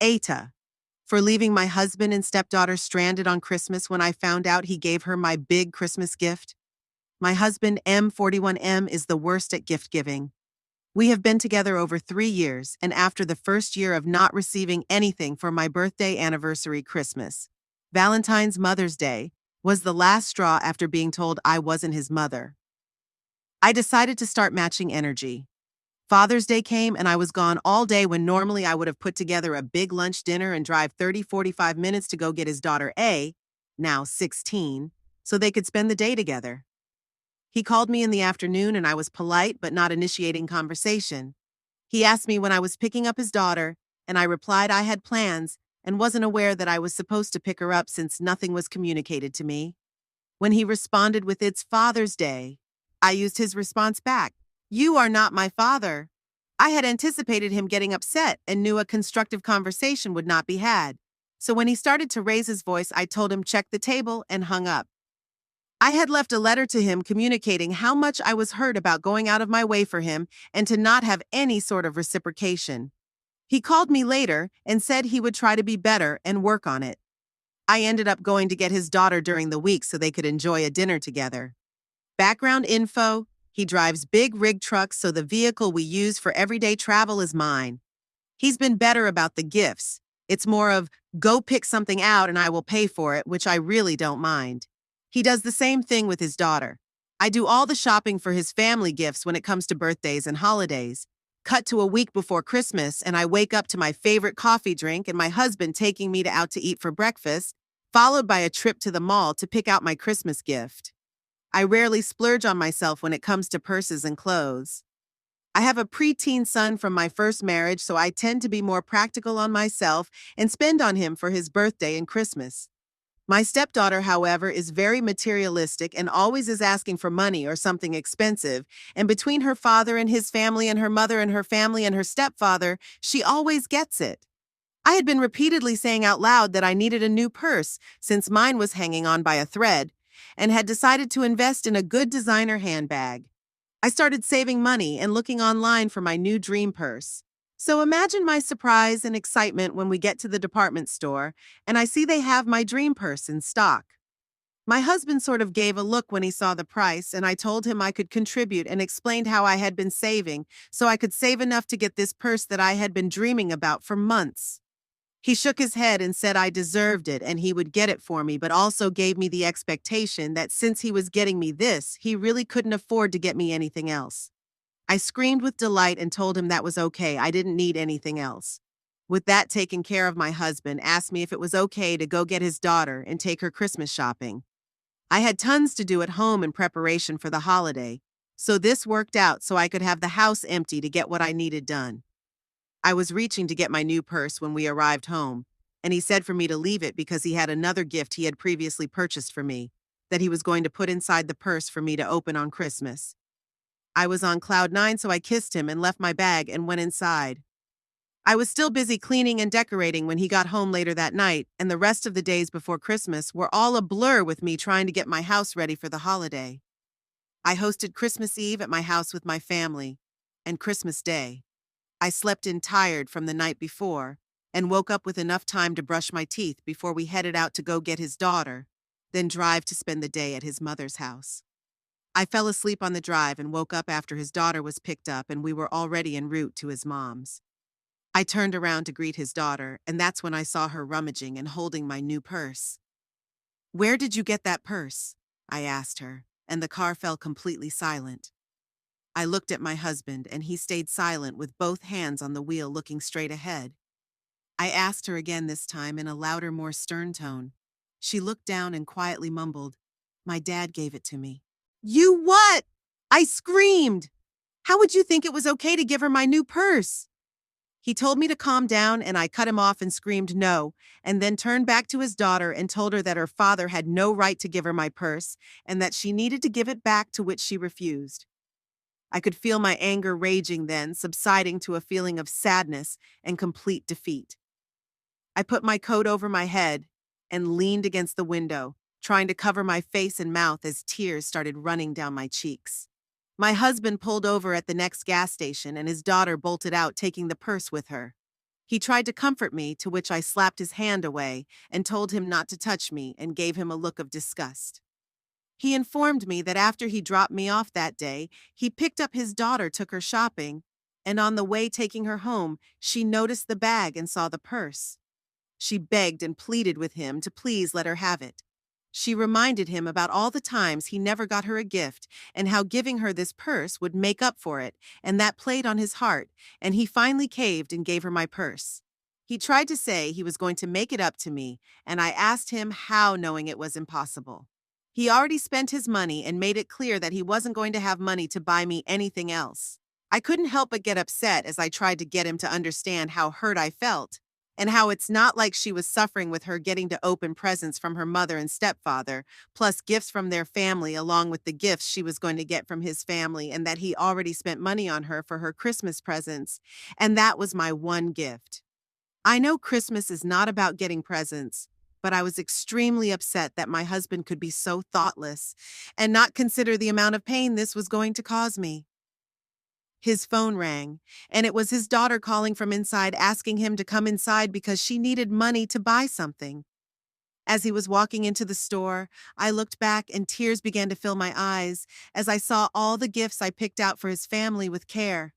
AITA, for leaving my husband and stepdaughter stranded on Christmas when I found out he gave her my big Christmas gift. My husband, M41M, is the worst at gift giving. We have been together over 3 years, and after the first year of not receiving anything for my birthday, anniversary, Christmas, Valentine's, Mother's Day, was the last straw after being told I wasn't his mother. I decided to start matching energy. Father's Day came and I was gone all day when normally I would have put together a big lunch dinner and drive 30-45 minutes to go get his daughter A, now 16, so they could spend the day together. He called me in the afternoon and I was polite but not initiating conversation. He asked me when I was picking up his daughter, and I replied I had plans and wasn't aware that I was supposed to pick her up since nothing was communicated to me. When he responded with "It's Father's Day," I used his response back, "You are not my father." I had anticipated him getting upset and knew a constructive conversation would not be had. So when he started to raise his voice, I told him check the table and hung up. I had left a letter to him communicating how much I was hurt about going out of my way for him and to not have any sort of reciprocation. He called me later and said he would try to be better and work on it. I ended up going to get his daughter during the week so they could enjoy a dinner together. Background info: he drives big rig trucks, so the vehicle we use for everyday travel is mine. He's been better about the gifts. It's more of, go pick something out and I will pay for it, which I really don't mind. He does the same thing with his daughter. I do all the shopping for his family gifts when it comes to birthdays and holidays. Cut to a week before Christmas, and I wake up to my favorite coffee drink and my husband taking me out to eat for breakfast, followed by a trip to the mall to pick out my Christmas gift. I rarely splurge on myself when it comes to purses and clothes. I have a preteen son from my first marriage, so I tend to be more practical on myself and spend on him for his birthday and Christmas. My stepdaughter, however, is very materialistic and always is asking for money or something expensive, and between her father and his family and her mother and her family and her stepfather, she always gets it. I had been repeatedly saying out loud that I needed a new purse since mine was hanging on by a thread, and had decided to invest in a good designer handbag. I started saving money and looking online for my new dream purse. So imagine my surprise and excitement when we get to the department store and I see they have my dream purse in stock. My husband sort of gave a look when he saw the price, and I told him I could contribute and explained how I had been saving so I could save enough to get this purse that I had been dreaming about for months. He shook his head and said I deserved it and he would get it for me, but also gave me the expectation that since he was getting me this, he really couldn't afford to get me anything else. I screamed with delight and told him that was okay, I didn't need anything else. With that taken care of, my husband asked me if it was okay to go get his daughter and take her Christmas shopping. I had tons to do at home in preparation for the holiday, so this worked out so I could have the house empty to get what I needed done. I was reaching to get my new purse when we arrived home, and he said for me to leave it because he had another gift he had previously purchased for me, that he was going to put inside the purse for me to open on Christmas. I was on cloud 9, so I kissed him and left my bag and went inside. I was still busy cleaning and decorating when he got home later that night, and the rest of the days before Christmas were all a blur with me trying to get my house ready for the holiday. I hosted Christmas Eve at my house with my family, and Christmas Day. I slept in tired from the night before and woke up with enough time to brush my teeth before we headed out to go get his daughter, then drive to spend the day at his mother's house. I fell asleep on the drive and woke up after his daughter was picked up and we were already en route to his mom's. I turned around to greet his daughter, and that's when I saw her rummaging and holding my new purse. "Where did you get that purse?" I asked her, and the car fell completely silent. I looked at my husband, and he stayed silent with both hands on the wheel looking straight ahead. I asked her again this time in a louder, more stern tone. She looked down and quietly mumbled, "My dad gave it to me." "You what?" I screamed. "How would you think it was okay to give her my new purse?" He told me to calm down, and I cut him off and screamed no, and then turned back to his daughter and told her that her father had no right to give her my purse and that she needed to give it back, to which she refused. I could feel my anger raging then, subsiding to a feeling of sadness and complete defeat. I put my coat over my head and leaned against the window, trying to cover my face and mouth as tears started running down my cheeks. My husband pulled over at the next gas station and his daughter bolted out, taking the purse with her. He tried to comfort me, to which I slapped his hand away and told him not to touch me and gave him a look of disgust. He informed me that after he dropped me off that day, he picked up his daughter, took her shopping, and on the way taking her home, she noticed the bag and saw the purse. She begged and pleaded with him to please let her have it. She reminded him about all the times he never got her a gift and how giving her this purse would make up for it, and that played on his heart, and he finally caved and gave her my purse. He tried to say he was going to make it up to me, and I asked him how, knowing it was impossible. He already spent his money and made it clear that he wasn't going to have money to buy me anything else. I couldn't help but get upset as I tried to get him to understand how hurt I felt, and how it's not like she was suffering with her getting to open presents from her mother and stepfather, plus gifts from their family along with the gifts she was going to get from his family, and that he already spent money on her for her Christmas presents, and that was my one gift. I know Christmas is not about getting presents, but I was extremely upset that my husband could be so thoughtless and not consider the amount of pain this was going to cause me. His phone rang, and it was his daughter calling from inside asking him to come inside because she needed money to buy something. As he was walking into the store, I looked back and tears began to fill my eyes as I saw all the gifts I picked out for his family with care.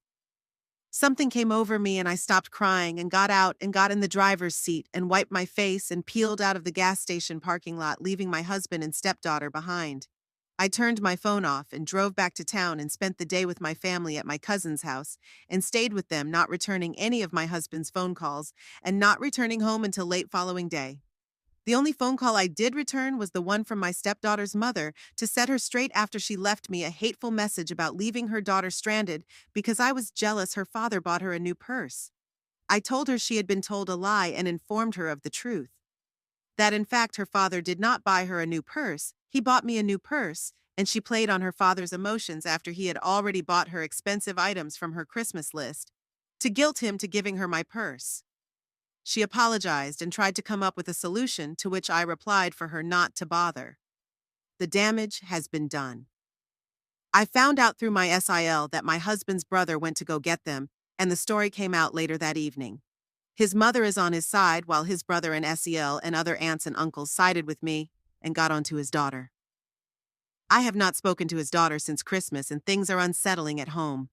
Something came over me and I stopped crying and got out and got in the driver's seat and wiped my face and peeled out of the gas station parking lot, leaving my husband and stepdaughter behind. I turned my phone off and drove back to town and spent the day with my family at my cousin's house and stayed with them, not returning any of my husband's phone calls and not returning home until late following day. The only phone call I did return was the one from my stepdaughter's mother to set her straight after she left me a hateful message about leaving her daughter stranded because I was jealous her father bought her a new purse. I told her she had been told a lie and informed her of the truth. That in fact her father did not buy her a new purse, he bought me a new purse, and she played on her father's emotions after he had already bought her expensive items from her Christmas list, to guilt him to giving her my purse. She apologized and tried to come up with a solution, to which I replied for her not to bother. The damage has been done. I found out through my SIL that my husband's brother went to go get them, and the story came out later that evening. His mother is on his side, while his brother and SEL and other aunts and uncles sided with me and got onto his daughter. I have not spoken to his daughter since Christmas, and things are unsettling at home.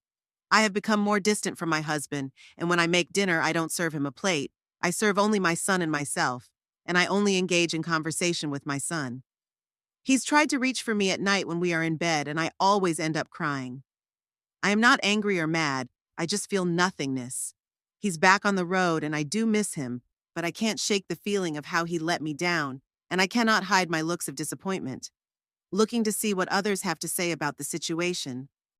I have become more distant from my husband, and when I make dinner, I don't serve him a plate. I serve only my son and myself, and I only engage in conversation with my son. He's tried to reach for me at night when we are in bed, and I always end up crying. I am not angry or mad, I just feel nothingness. He's back on the road, and I do miss him, but I can't shake the feeling of how he let me down, and I cannot hide my looks of disappointment. Looking to see what others have to say about the situation.